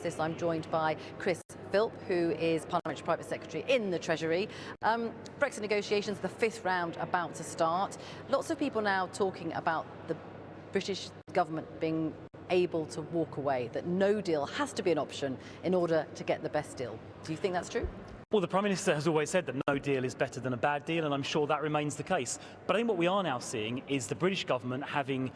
this, I'm joined by Philp, who is Parliamentary Private Secretary in the Treasury. Brexit negotiations, the fifth round about to start. Lots of people now talking about the British government being able to walk away, that no deal has to be an option in order to get the best deal. Do you think that's true? Well, the Prime Minister has always said that no deal is better than a bad deal, and I'm sure that remains the case. But I think what we are now seeing is the British government having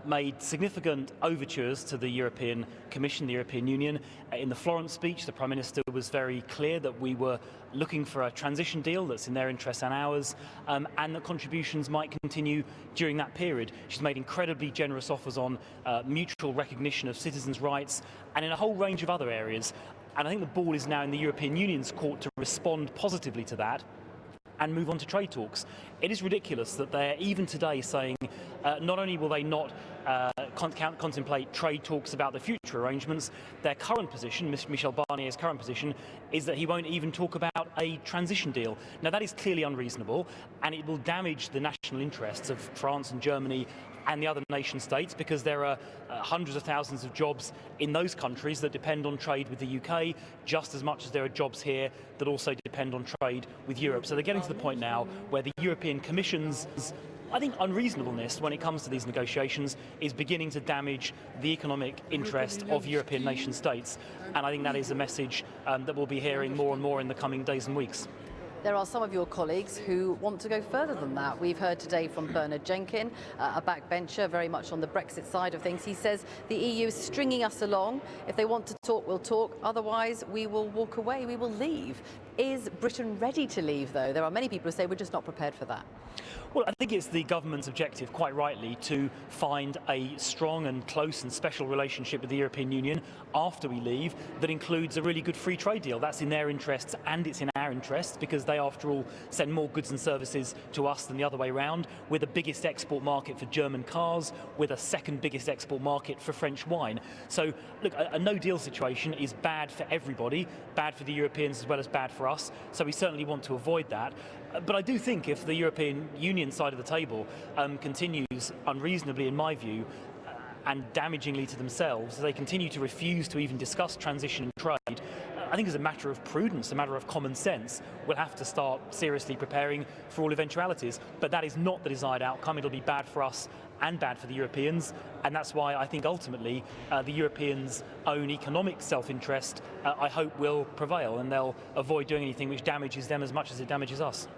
made significant overtures to the European Commission, the European Union. In the Florence speech, the Prime Minister was very clear that we were looking for a transition deal that's in their interest and ours, and that contributions might continue during that period. She's made incredibly generous offers on mutual recognition of citizens' rights and in a whole range of other areas. And I think the ball is now in the European Union's court to respond positively to that and move on to trade talks. It is ridiculous that they're even today saying not only will they not contemplate trade talks about the future arrangements, their current position, Michel Barnier's current position, is that he won't even talk about a transition deal. Now that is clearly unreasonable, and it will damage the national interests of France and Germany and the other nation states, because there are hundreds of thousands of jobs in those countries that depend on trade with the UK, just as much as there are jobs here that also depend on trade with Europe. So they're getting to the point now where the European Commission's, I think, unreasonableness when it comes to these negotiations is beginning to damage the economic interest of European nation states. And I think that is a message that we'll be hearing more and more in the coming days and weeks. There are some of your colleagues who want to go further than that. We've heard today from Bernard Jenkin, a backbencher very much on the Brexit side of things. He says the EU is stringing us along. If they want to talk, we'll talk. Otherwise, we will walk away, we will leave. Is Britain ready to leave, though? There are many people who say we're just not prepared for that. Well, I think it's the government's objective, quite rightly, to find a strong and close and special relationship with the European Union after we leave that includes a really good free trade deal. That's in their interests and it's in our interests, because they, after all, send more goods and services to us than the other way around. We're the biggest export market for German cars. We're the second biggest export market for French wine. So, look, a no-deal situation is bad for everybody, bad for the Europeans as well as bad for us. So we certainly want to avoid that. But I do think if the European Union side of the table continues unreasonably, in my view, and damagingly to themselves, they continue to refuse to even discuss transition and trade, I think as a matter of prudence, a matter of common sense, we'll have to start seriously preparing for all eventualities. But that is not the desired outcome. It'll be bad for us and bad for the Europeans, and that's why I think ultimately the Europeans' own economic self-interest, I hope, will prevail, and they'll avoid doing anything which damages them as much as it damages us.